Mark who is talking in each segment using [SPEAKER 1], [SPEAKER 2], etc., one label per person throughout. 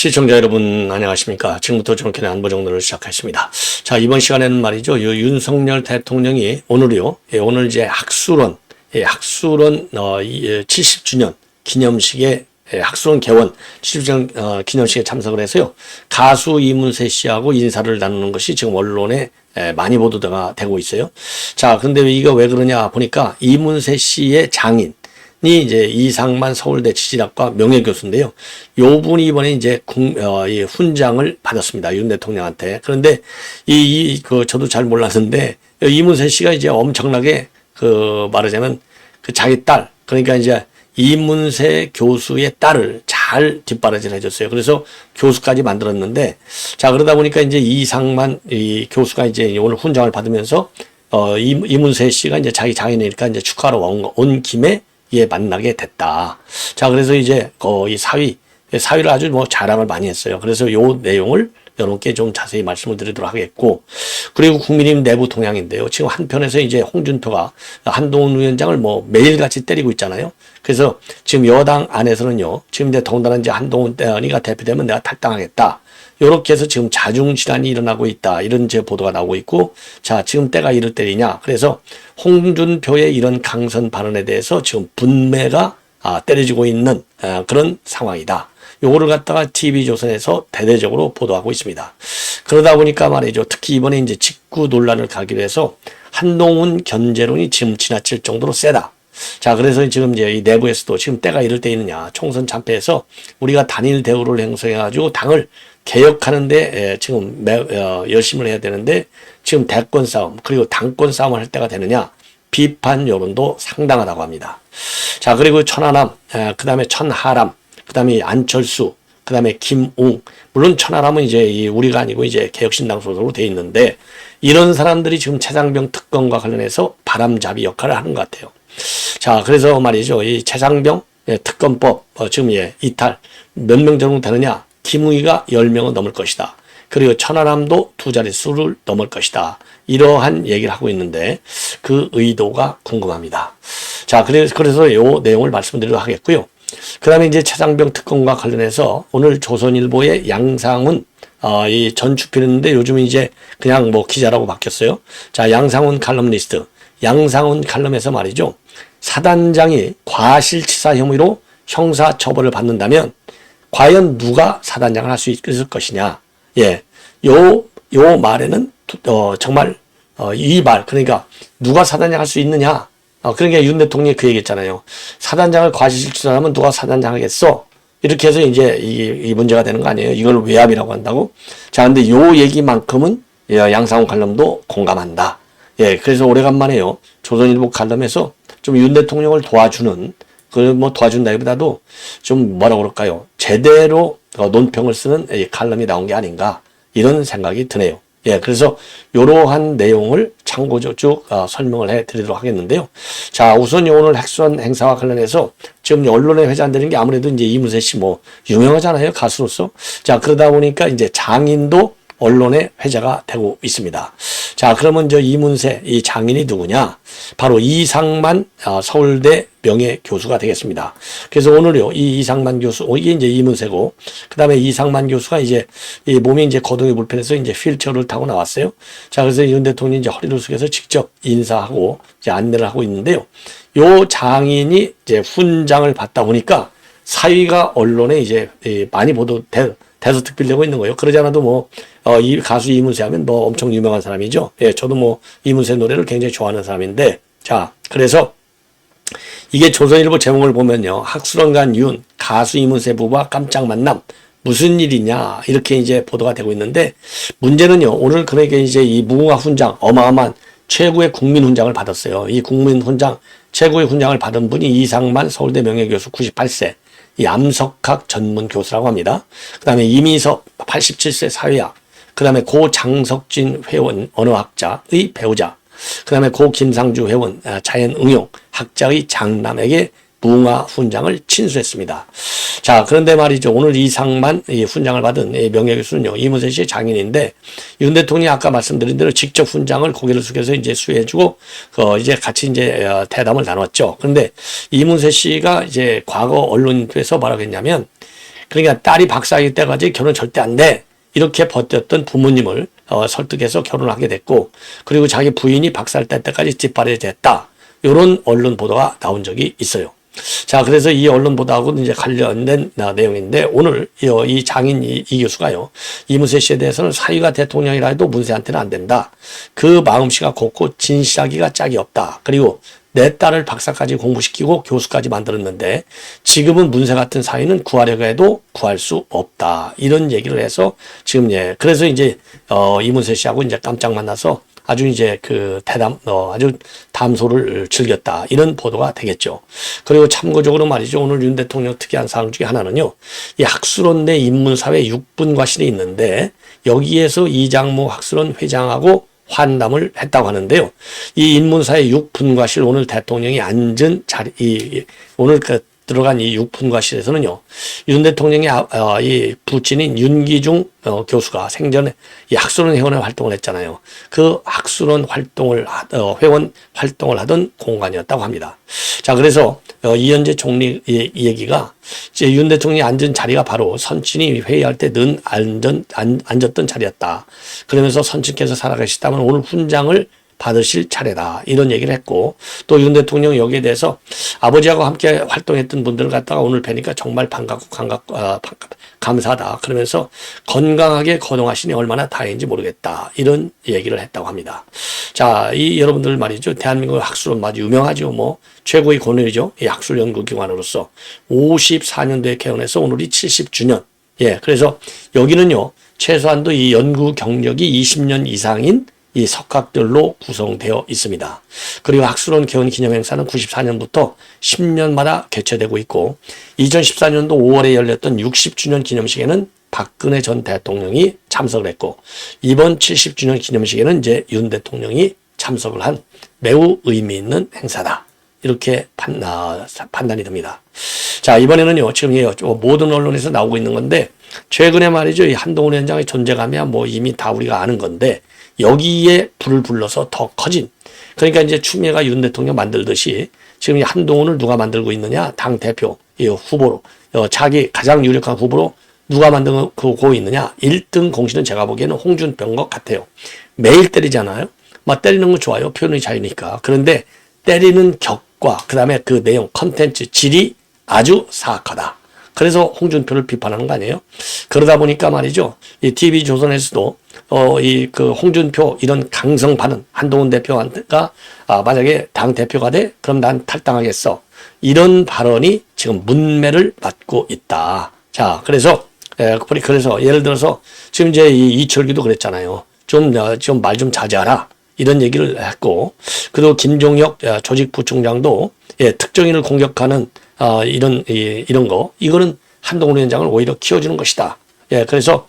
[SPEAKER 1] 시청자 여러분 안녕하십니까. 지금부터 정권의 안보정론을 시작하겠습니다. 자, 이번 시간에는 말이죠. 윤석열 대통령이 오늘이요. 오늘 이제 학술원 70주년 기념식에 학술원 개원 70주년 기념식에 참석을 해서요. 가수 이문세 씨하고 인사를 나누는 것이 지금 언론에 많이 보도가 되고 있어요. 자, 근데 이거 왜 그러냐 보니까 이문세 씨의 장인 이 이제 이상만 서울대 지질학과 명예교수인데요. 요 분이 이번에 이제 이 훈장을 받았습니다. 윤 대통령한테. 그런데 저도 잘 몰랐는데 이문세 씨가 이제 엄청나게 말하자면 자기 딸, 그러니까 이제 이문세 교수의 딸을 잘 뒷바라지를 해줬어요. 그래서 교수까지 만들었는데, 자, 그러다 보니까 이제 이상만 이 교수가 이제 오늘 훈장을 받으면서 이문세 씨가 이제 자기 장인이니까 이제 축하하러 온 김에 만나게 됐다. 자, 그래서 이제 이 사위를 아주 자랑을 많이 했어요. 그래서 요 내용을 여러분께 좀 자세히 말씀을 드리도록 하겠고, 그리고 국민의힘 내부 동향인데요. 지금 한편에서 이제 홍준표가 한동훈 위원장을 매일같이 때리고 있잖아요. 그래서 지금 여당 안에서는요, 지금 이제 더군다나 이제 한동훈이가 대표되면 내가 탈당하겠다. 요렇게 해서 지금 자중질환이 일어나고 있다. 이런 보도가 나오고 있고, 자, 지금 때가 이럴 때이냐. 그래서 홍준표의 이런 강선 발언에 대해서 지금 분매가 때려지고 있는 그런 상황이다. 요거를 갖다가 TV조선에서 대대적으로 보도하고 있습니다. 그러다 보니까 말이죠. 특히 이번에 이제 직구 논란을 가기로 해서 한동훈 견제론이 지금 지나칠 정도로 세다. 자, 그래서 지금 이제 이 내부에서도 지금 때가 이럴 때 있느냐. 총선 참패해서 우리가 단일 대우를 형성해가지고 당을 개혁하는데 지금 열심을 해야 되는데 지금 대권 싸움 그리고 당권 싸움을 할 때가 되느냐. 비판 여론도 상당하다고 합니다. 자, 그리고 천하람, 그 다음에 천하람, 그 다음에 안철수, 그 다음에 김웅. 물론 천하람은 이제 우리가 아니고 이제 개혁신당 소속으로 돼 있는데 이런 사람들이 지금 최상병 특검과 관련해서 바람잡이 역할을 하는 것 같아요. 자, 그래서 말이죠. 이 최상병 특검법 지금 이탈 몇 명 정도 되느냐? 김웅이가 10명은 넘을 것이다. 그리고 천하람도 2자릿수를 넘을 것이다. 이러한 얘기를 하고 있는데 그 의도가 궁금합니다. 자, 그래서 요 내용을 말씀드리도록 하겠고요. 그 다음에 이제 최상병 특검과 관련해서 오늘 조선일보의 양상훈 이 전 주필인데 요즘 이제 그냥 기자라고 바뀌었어요. 자, 양상훈 칼럼니스트. 양상훈 칼럼에서 말이죠. 사단장이 과실치사 혐의로 형사 처벌을 받는다면 과연 누가 사단장을 할 수 있을 것이냐. 예. 요 말에는 정말 이 말, 그러니까 누가 사단장 할 수 있느냐. 그러니까 윤 대통령이 그 얘기했잖아요. 사단장을 과실치사하면 누가 사단장 하겠어? 이렇게 해서 이제 이 문제가 되는 거 아니에요. 이걸 외압이라고 한다고. 자, 근데 요 얘기만큼은 양상훈 칼럼도 공감한다. 예, 그래서 오래간만에요. 조선일보 칼럼에서 좀 윤 대통령을 도와주는, 도와준다기보다도 좀 뭐라고 그럴까요? 제대로 논평을 쓰는 이 칼럼이 나온 게 아닌가. 이런 생각이 드네요. 예, 그래서 이러한 내용을 참고로 쭉 설명을 해 드리도록 하겠는데요. 자, 우선 오늘 핵수원 행사와 관련해서 지금 언론에 회자되는 게 아무래도 이제 이문세 씨 유명하잖아요. 가수로서. 자, 그러다 보니까 이제 장인도 언론에 회자가 되고 있습니다. 자, 그러면 이문세 이 장인이 누구냐? 바로 이상만 서울대 명예교수가 되겠습니다. 그래서 오늘요, 이 이상만 교수, 이게 이제 이문세고, 그 다음에 이상만 교수가 이제 이 몸이 이제 거동이 불편해서 이제 휠체어를 타고 나왔어요. 자, 그래서 윤 대통령이 이제 허리를 숙여서 직접 인사하고 이제 안내를 하고 있는데요. 요 장인이 이제 훈장을 받다 보니까 사위가 언론에 이제 많이 대서특필되고 있는 거예요. 그러지 않아도 이 가수 이문세 하면 엄청 유명한 사람이죠. 예, 저도 이문세 노래를 굉장히 좋아하는 사람인데, 자, 그래서 이게 조선일보 제목을 보면요. 학술원 간 윤, 가수 이문세 부부와 깜짝 만남. 무슨 일이냐. 이렇게 이제 보도가 되고 있는데, 문제는요. 오늘 그러니까 이제 이 무궁화 훈장, 어마어마한 최고의 국민 훈장을 받았어요. 이 국민 훈장, 최고의 훈장을 받은 분이 이상만 서울대 명예교수 98세. 이 암석학 전문 교수라고 합니다. 그 다음에 이미석 87세 사회학, 그 다음에 고 장석진 회원 언어학자의 배우자, 그 다음에 고 김상주 회원 자연응용 학자의 장남에게 무궁화 훈장을 친수했습니다. 자, 그런데 말이죠. 오늘 이상만 이 훈장을 받은 이 명예교수는요, 이문세 씨의 장인인데, 윤 대통령이 아까 말씀드린 대로 직접 훈장을 고개를 숙여서 이제 수여해주고, 이제 같이 이제 대담을 나눴죠. 그런데 이문세 씨가 이제 과거 언론에서 뭐라고 했냐면, 그러니까 딸이 박사일 때까지 결혼 절대 안 돼. 이렇게 버텼던 부모님을 설득해서 결혼하게 됐고, 그리고 자기 부인이 박사일 때까지 뒷발이 됐다. 이런 언론 보도가 나온 적이 있어요. 자, 그래서 이 언론 보도하고는 이제 관련된 내용인데, 오늘 이 장인 이 교수가요, 이문세 씨에 대해서는 사위가 대통령이라 해도 문세한테는 안 된다. 그 마음씨가 곱고 진실하기가 짝이 없다. 그리고 내 딸을 박사까지 공부시키고 교수까지 만들었는데 지금은 문세 같은 사위는 구하려고 해도 구할 수 없다. 이런 얘기를 해서 지금 그래서 이제 이문세 씨하고 이제 깜짝 만나서 아주 이제 아주 담소를 즐겼다. 이런 보도가 되겠죠. 그리고 참고적으로 말이죠. 오늘 윤 대통령 특이한 사항 중에 하나는요. 이 학술원 내 인문사회 6분과실이 있는데 여기에서 이장무 학술원 회장하고 환담을 했다고 하는데요. 이 인문사회 6분과실 오늘 대통령이 앉은 자리, 오늘 들어간 이 6분과실에서는요. 윤 대통령의 이 부친인 윤기중 교수가 생전에 이 학술원 회원의 활동을 했잖아요. 그 학술원 활동을 회원 활동을 하던 공간이었다고 합니다. 자, 그래서 이현재 총리 이 얘기가 이제 윤 대통령이 앉은 자리가 바로 선친이 회의할 때 늘 앉았던 자리였다. 그러면서 선친께서 살아계시다면 오늘 훈장을 받으실 차례다. 이런 얘기를 했고, 또 윤 대통령 여기에 대해서 아버지하고 함께 활동했던 분들을 갖다가 오늘 뵈니까 정말 감사하다. 그러면서 건강하게 거동하시니 얼마나 다행인지 모르겠다. 이런 얘기를 했다고 합니다. 자, 여러분들 말이죠. 대한민국 학술은 아주 유명하죠. 뭐, 최고의 권위죠. 이 학술연구기관으로서 54년도에 개원해서 오늘이 70주년. 그래서 여기는요, 최소한도 이 연구 경력이 20년 이상인 이 석학들로 구성되어 있습니다. 그리고 학술원 개원 기념 행사는 94년부터 10년마다 개최되고 있고 2014년도 5월에 열렸던 60주년 기념식에는 박근혜 전 대통령이 참석을 했고 이번 70주년 기념식에는 이제 윤 대통령이 참석을 한 매우 의미 있는 행사다. 이렇게 판단이 됩니다. 자, 이번에는요, 지금 모든 언론에서 나오고 있는 건데 최근에 말이죠, 이 한동훈 위원장의 존재감이야 뭐 이미 다 우리가 아는 건데 여기에 불을 불러서 더 커진, 그러니까 이제 추미애가 윤 대통령 만들듯이 지금 이 한동훈을 누가 만들고 있느냐, 당대표 후보로 자기 가장 유력한 후보로 누가 만들고 있느냐, 1등 공신은 제가 보기에는 홍준표인 것 같아요. 매일 때리잖아요. 막 때리는 거 좋아요. 표현의 자유니까. 그런데 때리는 격과 그 다음에 그 내용 컨텐츠 질이 아주 사악하다. 그래서 홍준표를 비판하는 거 아니에요? 그러다 보니까 말이죠. 이 TV조선에서도 홍준표 이런 강성 발언, 한동훈 대표가 만약에 당 대표가 돼? 그럼 난 탈당하겠어. 이런 발언이 지금 문매를 맞고 있다. 자, 그래서 예를 들어서 지금 이제 이철규도 그랬잖아요. 좀 말 좀 자제하라. 이런 얘기를 했고, 그리고 김종혁 조직부총장도 특정인을 공격하는 이런 거, 이거는 한동훈 위원장을 오히려 키워주는 것이다. 그래서,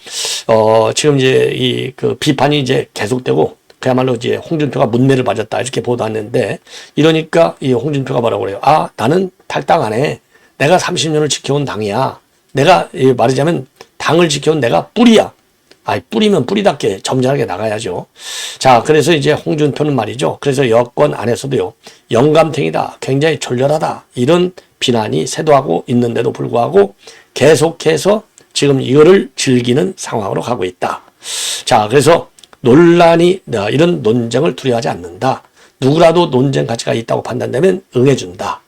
[SPEAKER 1] 지금 이제 비판이 이제 계속되고, 그야말로 이제 홍준표가 문매를 맞았다. 이렇게 보도했는데, 이러니까 이 홍준표가 뭐라고 그래요? 나는 탈당 안 해. 내가 30년을 지켜온 당이야. 내가, 말하자면 당을 지켜온 내가 뿌리야. 뿌리면 뿌리답게 점잖하게 나가야죠. 자, 그래서 이제 홍준표는 말이죠. 그래서 여권 안에서도요, 영감탱이다, 굉장히 졸렬하다, 이런 비난이 쇄도하고 있는데도 불구하고 계속해서 지금 이거를 즐기는 상황으로 가고 있다. 자, 그래서 이런 논쟁을 두려워하지 않는다. 누구라도 논쟁 가치가 있다고 판단되면 응해준다.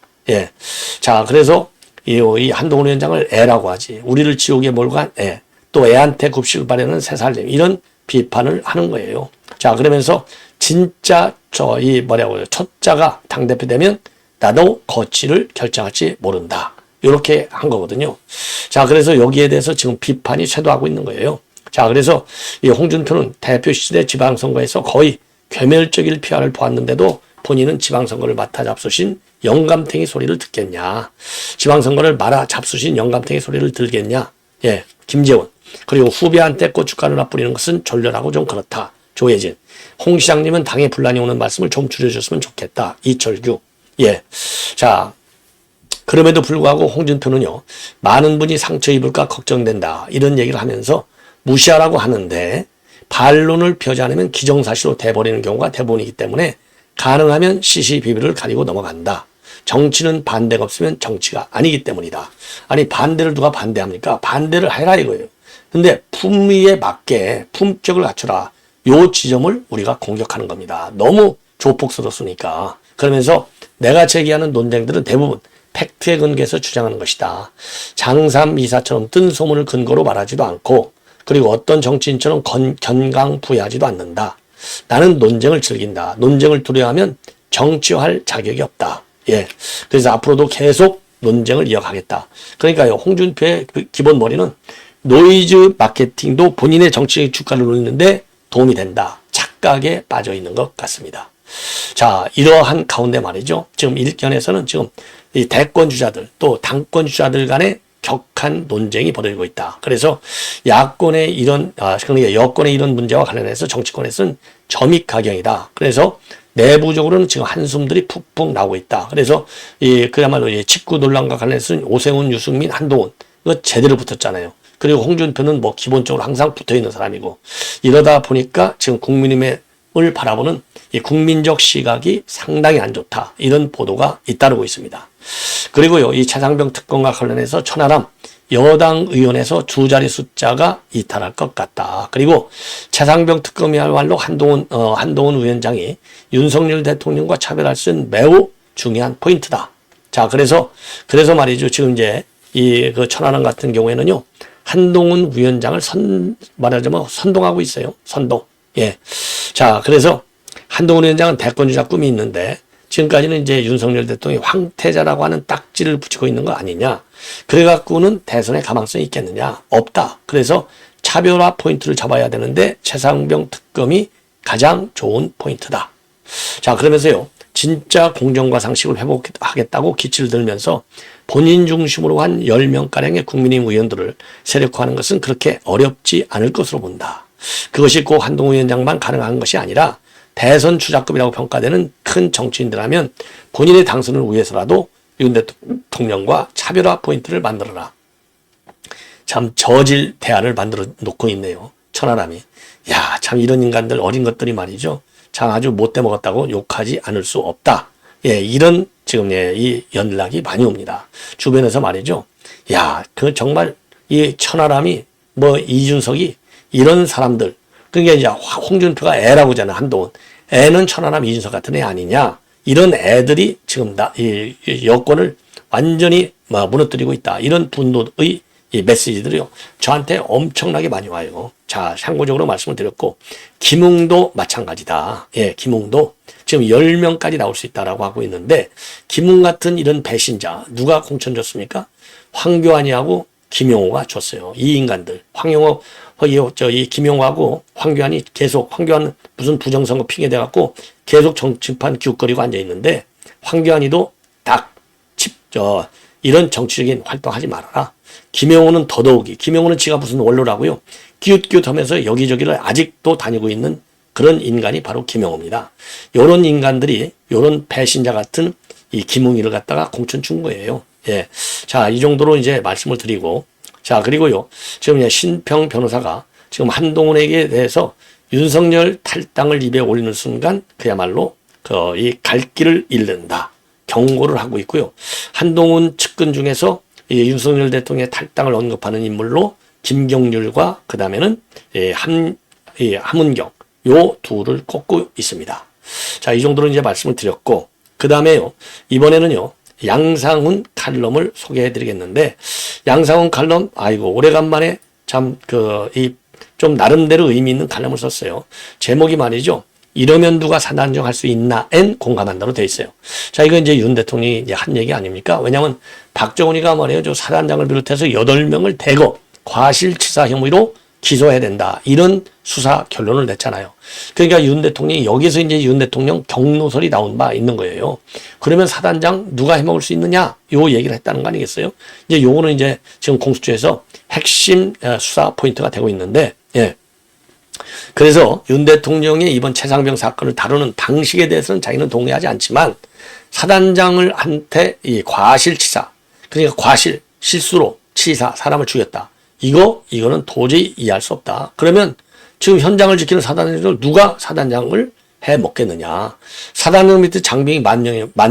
[SPEAKER 1] 자, 그래서 이 한동훈 위원장을 애라고 하지. 우리를 지옥에 몰고 간 애. 또 애한테 급식을 바라는 새살림, 이런 비판을 하는 거예요. 자, 그러면서 진짜 초짜가 당대표 되면 나도 거취를 결정할지 모른다. 이렇게 한 거거든요. 자, 그래서 여기에 대해서 지금 비판이 쇄도하고 있는 거예요. 자, 그래서 이 홍준표는 대표 시대 지방선거에서 거의 괴멸적인 피해를 보았는데도 본인은 지방선거를 맡아 잡수신 영감탱이 소리를 듣겠냐. 지방선거를 말아 잡수신 영감탱이 소리를 들겠냐. 김재원. 그리고 후배한테 고춧가루나 뿌리는 것은 졸렬하고 좀 그렇다. 조혜진. 홍 시장님은 당에 분란이 오는 말씀을 좀 줄여줬으면 좋겠다. 이철규. 자, 그럼에도 불구하고 홍준표는요, 많은 분이 상처 입을까 걱정된다. 이런 얘기를 하면서 무시하라고 하는데 반론을 펴지 않으면 기정사실로 돼버리는 경우가 대부분이기 때문에 가능하면 시시비비를 가리고 넘어간다. 정치는 반대가 없으면 정치가 아니기 때문이다. 아니 반대를 누가 반대합니까? 반대를 해라 이거예요. 근데 품위에 맞게 품격을 갖추라. 요 지점을 우리가 공격하는 겁니다. 너무 조폭스럽으니까. 그러면서 내가 제기하는 논쟁들은 대부분 팩트에 근거해서 주장하는 것이다. 장삼 이사처럼 뜬 소문을 근거로 말하지도 않고 그리고 어떤 정치인처럼 견강부회하지도 않는다. 나는 논쟁을 즐긴다. 논쟁을 두려워하면 정치화할 자격이 없다. 예. 그래서 앞으로도 계속 논쟁을 이어가겠다. 그러니까요, 홍준표의 그 기본 머리는 노이즈 마케팅도 본인의 정치적 주가를 올리는데 도움이 된다. 착각에 빠져 있는 것 같습니다. 자, 이러한 가운데 말이죠. 지금 일견에서는 지금 이 대권 주자들 또 당권 주자들 간의 격한 논쟁이 벌어지고 있다. 그래서 야권의 그러니까 여권의 이런 문제와 관련해서 정치권에서는 점입가경이다. 그래서 내부적으로는 지금 한숨들이 푹푹 나오고 있다. 그래서 그야말로 직구 논란과 관련해서는 오세훈, 유승민, 한동훈 이거 제대로 붙었잖아요. 그리고 홍준표는 뭐 기본적으로 항상 붙어 있는 사람이고 이러다 보니까 지금 국민의힘을 바라보는 이 국민적 시각이 상당히 안 좋다. 이런 보도가 잇따르고 있습니다. 그리고요, 이 최상병 특검과 관련해서 천하람 여당 의원에서 두 자리 숫자가 이탈할 것 같다. 그리고 최상병 특검이야말로 한동훈 위원장이 윤석열 대통령과 차별할 수 있는 매우 중요한 포인트다. 자, 그래서 말이죠. 지금 이제 그 천하람 같은 경우에는요, 한동훈 위원장을 말하자면 선동하고 있어요. 선동. 예. 자, 그래서 한동훈 위원장은 대권주자 꿈이 있는데 지금까지는 이제 윤석열 대통령이 황태자라고 하는 딱지를 붙이고 있는 거 아니냐. 그래갖고는 대선에 가망성이 있겠느냐. 없다. 그래서 차별화 포인트를 잡아야 되는데 최상병 특검이 가장 좋은 포인트다. 자, 그러면서요, 진짜 공정과 상식을 회복하겠다고 기치를 들면서 본인 중심으로 한 10명가량의 국민의힘 의원들을 세력화하는 것은 그렇게 어렵지 않을 것으로 본다. 그것이 꼭 한동훈 위원장만 가능한 것이 아니라 대선 주자급이라고 평가되는 큰 정치인들하면 본인의 당선을 위해서라도 윤 대통령과 차별화 포인트를 만들어라. 참 저질 대안을 만들어 놓고 있네요. 천하람이. 야, 참 이런 인간들 어린 것들이 말이죠. 참 아주 못돼 먹었다고 욕하지 않을 수 없다. 예, 이런 지금 이 연락이 많이 옵니다. 주변에서 말이죠. 야, 그 정말 이 천하람이 뭐 이준석이 이런 사람들, 그러니까 이제 홍준표가 애라고 하잖아. 한동훈. 애는 천하람 이준석 같은 애 아니냐. 이런 애들이 지금 이 여권을 완전히 무너뜨리고 있다. 이런 분노의 이 메시지들이요, 저한테 엄청나게 많이 와요. 자, 참고적으로 말씀을 드렸고, 김웅도 마찬가지다. 예, 김웅도 지금 10명까지 나올 수 있다라고 하고 있는데, 김웅 같은 이런 배신자, 누가 공천 줬습니까? 황교안이하고 김용호가 줬어요. 이 인간들. 이 김용호하고 황교안이 계속, 황교안은 무슨 부정선거 핑계대갖고 계속 정치판 기웃거리고 앉아있는데, 황교안이도 이런 정치적인 활동하지 말아라. 김용호는 더더욱이, 김용호는 지가 무슨 원로라고요. 기웃기웃하면서 여기저기를 아직도 다니고 있는 그런 인간이 바로 김용호입니다. 요런 인간들이, 요런 배신자 같은 이 김웅이를 갖다가 공천 준 거예요. 예. 자, 이 정도로 이제 말씀을 드리고, 자, 그리고요, 지금 신평 변호사가 지금 한동훈에게 대해서 윤석열 탈당을 입에 올리는 순간 그야말로 이 갈 길을 잃는다. 경고를 하고 있고요. 한동훈 측근 중에서 이 윤석열 대통령의 탈당을 언급하는 인물로 김경률과 그 다음에는 함은경, 요 둘을 꼽고 있습니다. 자, 이 정도로 이제 말씀을 드렸고, 그 다음에요, 이번에는요, 양상훈 칼럼을 소개해 드리겠는데, 양상훈 칼럼, 아이고, 오래간만에 참, 좀 나름대로 의미 있는 칼럼을 썼어요. 제목이 말이죠. 이러면 누가 사단장 할 수 있나? 엔 공감한다로 돼 있어요. 자, 이거 이제 윤 대통령이 이제 한 얘기 아닙니까? 왜냐면 박정훈이가 말이에요. 저 사단장을 비롯해서 8명을 대거 과실치사 혐의로 기소해야 된다. 이런 수사 결론을 냈잖아요. 그러니까 윤 대통령이 여기서 이제 윤 대통령 경로설이 나온 바 있는 거예요. 그러면 사단장 누가 해먹을 수 있느냐? 요 얘기를 했다는 거 아니겠어요? 이제 요거는 이제 지금 공수처에서 핵심 수사 포인트가 되고 있는데, 예. 그래서 윤 대통령의 이번 최상병 사건을 다루는 방식에 대해서는 자기는 동의하지 않지만 사단장을 한테 이 과실치사, 그러니까 과실, 실수로 치사, 사람을 죽였다. 이거는 도저히 이해할 수 없다. 그러면 지금 현장을 지키는 사단장들 누가 사단장을 해 먹겠느냐. 사단장 밑에 장병이 만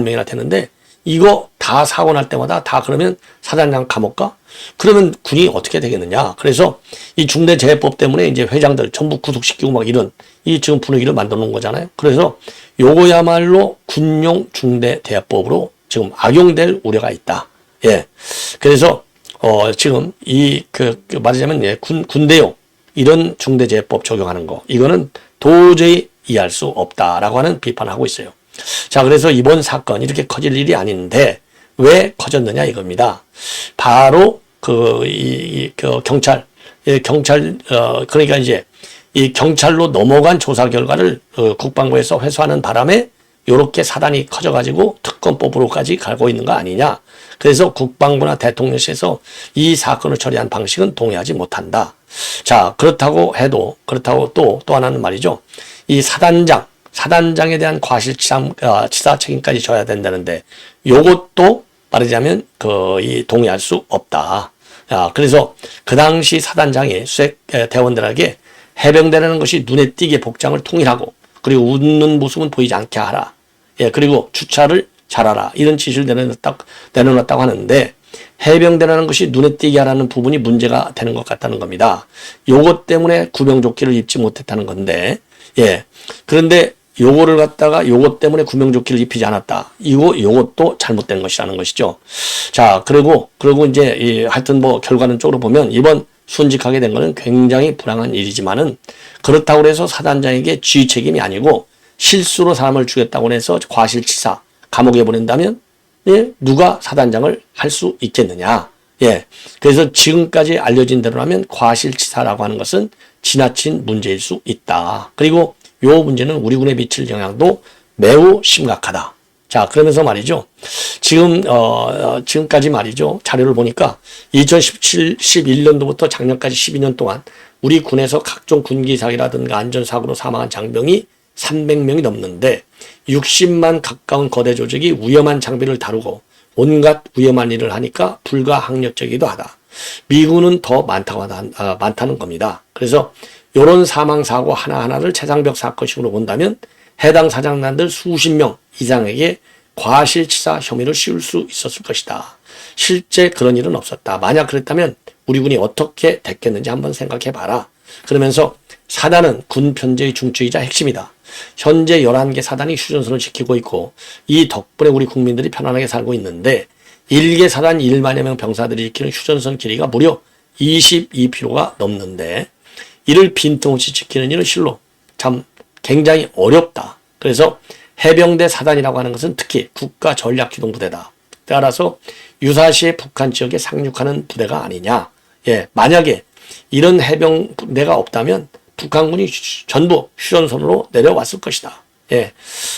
[SPEAKER 1] 명이나 되는데 이거 다 사고 날 때마다 다 그러면 사단장 감옥 가? 그러면 군이 어떻게 되겠느냐. 그래서 이 중대재해법 때문에 이제 회장들 전부 구속시키고 막 이런 이 지금 분위기를 만들어 놓은 거잖아요. 그래서 요거야말로 군용 중대재해법으로 지금 악용될 우려가 있다. 예. 그래서 지금 말하자면 예, 군대용 이런 중대재해법 적용하는 거 이거는 도저히 이해할 수 없다라고 하는 비판을 하고 있어요. 자, 그래서 이번 사건 이렇게 커질 일이 아닌데 왜 커졌느냐 이겁니다. 바로 경찰 그러니까 이제 이 경찰로 넘어간 조사 결과를 국방부에서 회수하는 바람에 요렇게 사단이 커져가지고 특검법으로까지 가고 있는 거 아니냐. 그래서 국방부나 대통령실에서 이 사건을 처리한 방식은 동의하지 못한다. 자, 그렇다고 또 하나는 말이죠. 이 사단장에 대한 과실치사 책임까지 져야 된다는데 요것도 말하자면 이 동의할 수 없다. 그래서 그 당시 사단장이 수색 대원들에게 해병대라는 것이 눈에 띄게 복장을 통일하고 그리고 웃는 모습은 보이지 않게 하라. 예, 그리고 주차를 잘하라. 이런 지시를 내려놨다고 하는데 해병대라는 것이 눈에 띄게 하라는 부분이 문제가 되는 것 같다는 겁니다. 요것 때문에 구명조끼를 입지 못했다는 건데, 예. 그런데 요것 때문에 구명조끼를 입히지 않았다. 요것도 잘못된 것이라는 것이죠. 자, 그리고 이제, 하여튼 결과는 쪽으로 보면 이번 순직하게 된 것은 굉장히 불행한 일이지만은 그렇다고 해서 사단장에게 지휘 책임이 아니고 실수로 사람을 죽였다고 해서 과실치사 감옥에 보낸다면 예, 누가 사단장을 할 수 있겠느냐. 예. 그래서 지금까지 알려진 대로라면 과실치사라고 하는 것은 지나친 문제일 수 있다. 그리고 요 문제는 우리 군에 미칠 영향도 매우 심각하다. 자, 그러면서 말이죠. 지금까지 말이죠. 자료를 보니까 11년도부터 작년까지 12년 동안 우리 군에서 각종 군기 사기라든가 안전사고로 사망한 장병이 300명이 넘는데 60만 가까운 거대 조직이 위험한 장비를 다루고 온갖 위험한 일을 하니까 불가항력적이기도 하다. 미군은 더 많다는 겁니다. 그래서 이런 사망사고 하나하나를 최상벽 사건식으로 본다면 해당 사장단들 수십 명 이상에게 과실치사 혐의를 씌울 수 있었을 것이다. 실제 그런 일은 없었다. 만약 그랬다면 우리 군이 어떻게 됐겠는지 한번 생각해 봐라. 그러면서 사단은 군 편제의 중추이자 핵심이다. 현재 11개 사단이 휴전선을 지키고 있고 이 덕분에 우리 국민들이 편안하게 살고 있는데 1개 사단 1만여 명 병사들이 지키는 휴전선 길이가 무려 22km가 넘는데 이를 빈틈없이 지키는 일은 실로 참 굉장히 어렵다. 그래서 해병대 사단이라고 하는 것은 특히 국가전략기동부대다. 따라서 유사시에 북한 지역에 상륙하는 부대가 아니냐. 예, 만약에 이런 해병대가 없다면 북한군이 전부 휴전선으로 내려왔을 것이다. 예,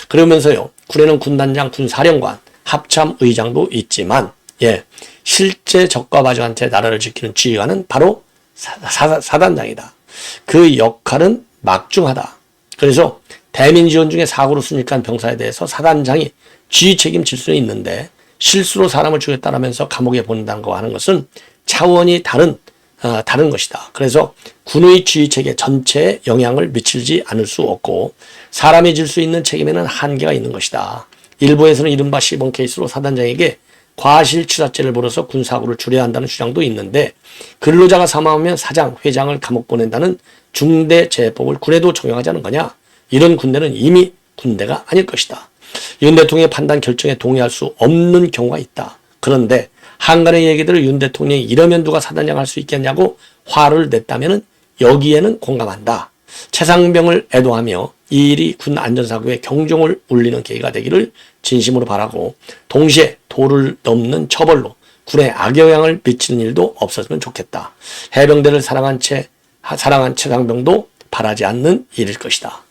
[SPEAKER 1] 그러면서요. 군에는 군단장, 군사령관, 합참의장도 있지만 예, 실제 적과 마주한테 나라를 지키는 지휘관은 바로 사단장이다. 그 역할은 막중하다. 그래서 대민지원 중에 사고로 순직한 병사에 대해서 사단장이 지휘 책임질 수는 있는데 실수로 사람을 죽였다라면서 감옥에 보낸다는 거 하는 것은 차원이 다른 것이다. 그래서 군의 지휘 체계 전체에 영향을 미치지 않을 수 없고 사람이 질 수 있는 책임에는 한계가 있는 것이다. 일부에서는 이른바 시범 케이스로 사단장에게 과실치사죄를 물어서 군사고를 줄여야 한다는 주장도 있는데 근로자가 사망하면 사장, 회장을 감옥 보낸다는 중대재해법을 군에도 적용하자는 거냐? 이런 군대는 이미 군대가 아닐 것이다. 윤 대통령의 판단 결정에 동의할 수 없는 경우가 있다. 그런데 한간의 얘기들을 윤 대통령이 이러면 누가 사단장 할 수 있겠냐고 화를 냈다면 여기에는 공감한다. 최상병을 애도하며 이 일이 군 안전사고에 경종을 울리는 계기가 되기를 진심으로 바라고 동시에 도를 넘는 처벌로 군에 악영향을 미치는 일도 없었으면 좋겠다. 해병대를 사랑한 최상병도 바라지 않는 일일 것이다.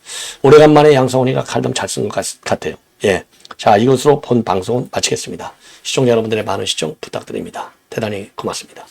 [SPEAKER 1] 오래간만에 양성훈이가 칼럼 잘 쓴 것 같아요. 예. 자, 이것으로 본 방송은 마치겠습니다. 시청자 여러분들의 많은 시청 부탁드립니다. 대단히 고맙습니다.